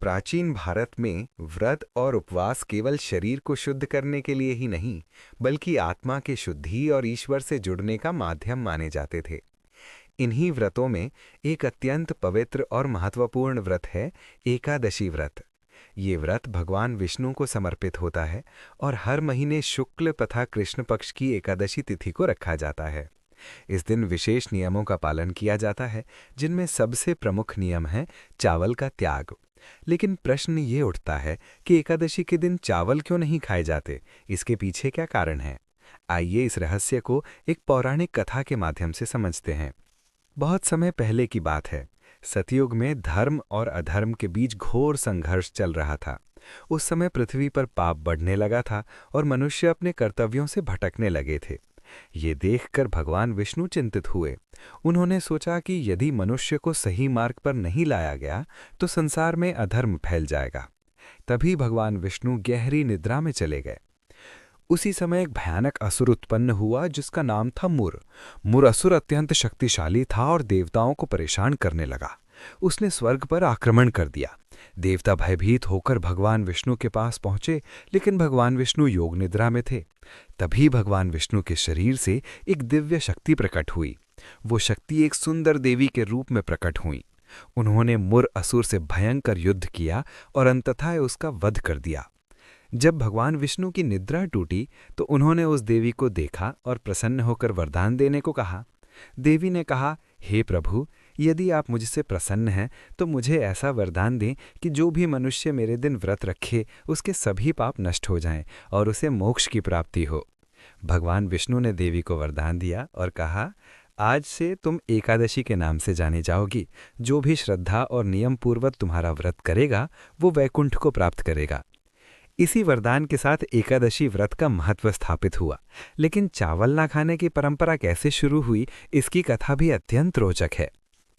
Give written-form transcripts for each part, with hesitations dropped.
प्राचीन भारत में व्रत और उपवास केवल शरीर को शुद्ध करने के लिए ही नहीं, बल्कि आत्मा की शुद्धि और ईश्वर से जुड़ने का माध्यम माने जाते थे। इन्हीं व्रतों में एक अत्यंत पवित्र और महत्वपूर्ण व्रत है एकादशी व्रत। ये व्रत भगवान विष्णु को समर्पित होता है और हर महीने शुक्ल तथा कृष्ण पक्ष की एकादशी तिथि को रखा जाता है। इस दिन विशेष नियमों का पालन किया जाता है, जिनमें सबसे प्रमुख नियम है चावल का त्याग। लेकिन प्रश्न ये उठता है कि एकादशी के दिन चावल क्यों नहीं खाए जाते? इसके पीछे क्या कारण है? आइए इस रहस्य को एक पौराणिक कथा के माध्यम से समझते हैं। बहुत समय पहले की बात है। सतयुग में धर्म और अधर्म के बीच घोर संघर्ष चल रहा था। उस समय पृथ्वी पर पाप बढ़ने लगा था और मनुष्य अपने कर्तव्यों से भटकने लगे थे। ये देखकर भगवान विष्णु चिंतित हुए। उन्होंने सोचा कि यदि मनुष्य को सही मार्ग पर नहीं लाया गया तो संसार में अधर्म फैल जाएगा। तभी भगवान विष्णु गहरी निद्रा में चले गए। उसी समय एक भयानक असुर उत्पन्न हुआ जिसका नाम था मुर। मुर असुर अत्यंत शक्तिशाली था और देवताओं को परेशान करने लगा। उसने स्वर्ग पर आक्रमण कर दिया। देवता भयभीत होकर भगवान विष्णु के पास पहुंचे, लेकिन भगवान विष्णु योग निद्रा में थे। तभी भगवान विष्णु के शरीर से एक दिव्य शक्ति प्रकट हुई। वो शक्ति एक सुंदर देवी के रूप में प्रकट हुई। उन्होंने मुर असुर से भयंकर युद्ध किया और अंततः उसका वध कर दिया। जब भगवान विष्णु की निद्रा टूटी तो उन्होंने उस देवी को देखा और प्रसन्न होकर वरदान देने को कहा। देवी ने कहा, हे प्रभु, यदि आप मुझसे प्रसन्न हैं तो मुझे ऐसा वरदान दें कि जो भी मनुष्य मेरे दिन व्रत रखे उसके सभी पाप नष्ट हो जाएं और उसे मोक्ष की प्राप्ति हो। भगवान विष्णु ने देवी को वरदान दिया और कहा, आज से तुम एकादशी के नाम से जाने जाओगी। जो भी श्रद्धा और नियम पूर्वक तुम्हारा व्रत करेगा वो वैकुंठ को प्राप्त करेगा। इसी वरदान के साथ एकादशी व्रत का महत्व स्थापित हुआ। लेकिन चावल ना खाने की परंपरा कैसे शुरू हुई, इसकी कथा भी अत्यंत रोचक है।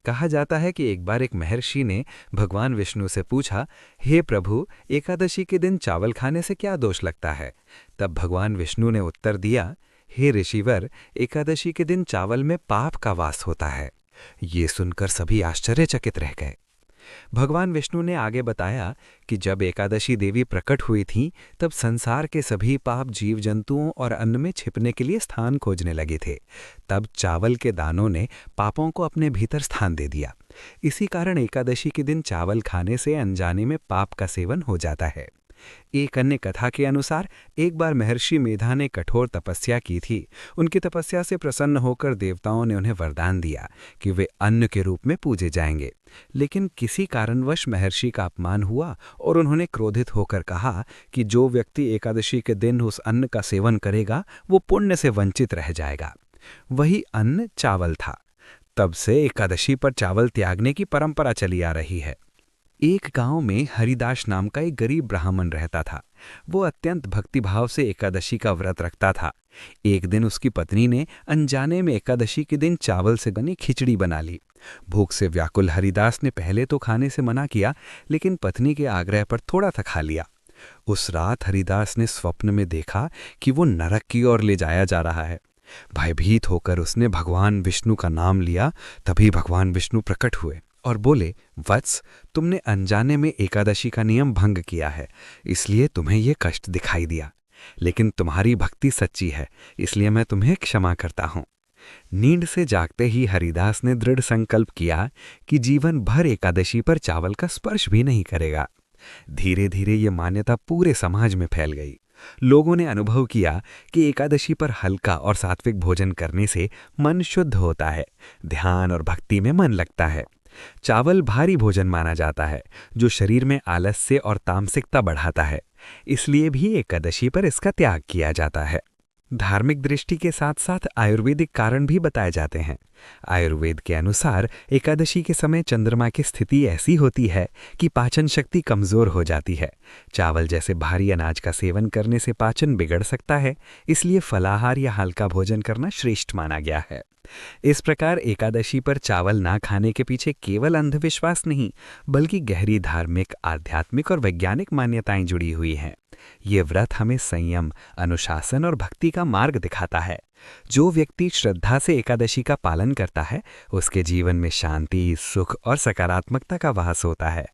कहा जाता है कि एक बार एक महर्षि ने भगवान विष्णु से पूछा, हे प्रभु, एकादशी के दिन चावल खाने से क्या दोष लगता है? तब भगवान विष्णु ने उत्तर दिया, हे ऋषिवर, एकादशी के दिन चावल में पाप का वास होता है। ये सुनकर सभी आश्चर्यचकित रह गए। भगवान विष्णु ने आगे बताया कि जब एकादशी देवी प्रकट हुई थीं, तब संसार के सभी पाप जीव जंतुओं और अन्न में छिपने के लिए स्थान खोजने लगे थे। तब चावल के दानों ने पापों को अपने भीतर स्थान दे दिया। इसी कारण एकादशी के दिन चावल खाने से अनजाने में पाप का सेवन हो जाता है। एक अन्य कथा के अनुसार एक बार महर्षि मेधा ने कठोर तपस्या की थी। उनकी तपस्या से प्रसन्न होकर देवताओं ने उन्हें वरदान दिया कि वे अन्न के रूप में पूजे जाएंगे। लेकिन किसी कारणवश महर्षि का अपमान हुआ और उन्होंने क्रोधित होकर कहा कि जो व्यक्ति एकादशी के दिन उस अन्न का सेवन करेगा वो पुण्य से वंचित रह जाएगा। वही अन्न चावल था। तब से एकादशी पर चावल त्यागने की परंपरा चली आ रही है। एक गांव में हरिदास नाम का एक गरीब ब्राह्मण रहता था। वो अत्यंत भक्तिभाव से एकादशी का व्रत रखता था। एक दिन उसकी पत्नी ने अनजाने में एकादशी के दिन चावल से बनी खिचड़ी बना ली। भूख से व्याकुल हरिदास ने पहले तो खाने से मना किया, लेकिन पत्नी के आग्रह पर थोड़ा सा खा लिया। उस रात हरिदास ने स्वप्न में देखा कि वो नरक की ओर ले जाया जा रहा है। भयभीत होकर उसने भगवान विष्णु का नाम लिया। तभी भगवान विष्णु प्रकट हुए और बोले, वत्स, तुमने अनजाने में एकादशी का नियम भंग किया है, इसलिए तुम्हें ये कष्ट दिखाई दिया। लेकिन तुम्हारी भक्ति सच्ची है, इसलिए मैं तुम्हें क्षमा करता हूँ। नींद से जागते ही हरिदास ने दृढ़ संकल्प किया कि जीवन भर एकादशी पर चावल का स्पर्श भी नहीं करेगा। धीरे धीरे ये मान्यता पूरे समाज में फैल गई। लोगों ने अनुभव किया कि एकादशी पर हल्का और सात्विक भोजन करने से मन शुद्ध होता है, ध्यान और भक्ति में मन लगता है। चावल भारी भोजन माना जाता है जो शरीर में आलस्य और तामसिकता बढ़ाता है, इसलिए भी एकादशी पर इसका त्याग किया जाता है। धार्मिक दृष्टि के साथ साथ आयुर्वेदिक कारण भी बताए जाते हैं। आयुर्वेद के अनुसार एकादशी के समय चंद्रमा की स्थिति ऐसी होती है कि पाचन शक्ति कमजोर हो जाती है। चावल जैसे भारी अनाज का सेवन करने से पाचन बिगड़ सकता है, इसलिए फलाहार या हल्का भोजन करना श्रेष्ठ माना गया है। इस प्रकार एकादशी पर चावल ना खाने के पीछे केवल अंधविश्वास नहीं, बल्कि गहरी धार्मिक, आध्यात्मिक और वैज्ञानिक मान्यताएं जुड़ी हुई हैं। ये व्रत हमें संयम, अनुशासन और भक्ति का मार्ग दिखाता है। जो व्यक्ति श्रद्धा से एकादशी का पालन करता है, उसके जीवन में शांति, सुख और सकारात्मकता का वास होता है।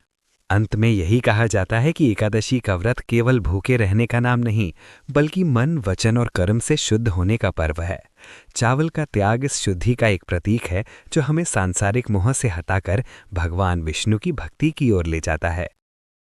अंत में यही कहा जाता है कि एकादशी का व्रत केवल भूखे रहने का नाम नहीं, बल्कि मन, वचन और कर्म से शुद्ध होने का पर्व है। चावल का त्याग इस शुद्धि का एक प्रतीक है, जो हमें सांसारिक मोह से हटाकर भगवान विष्णु की भक्ति की ओर ले जाता है।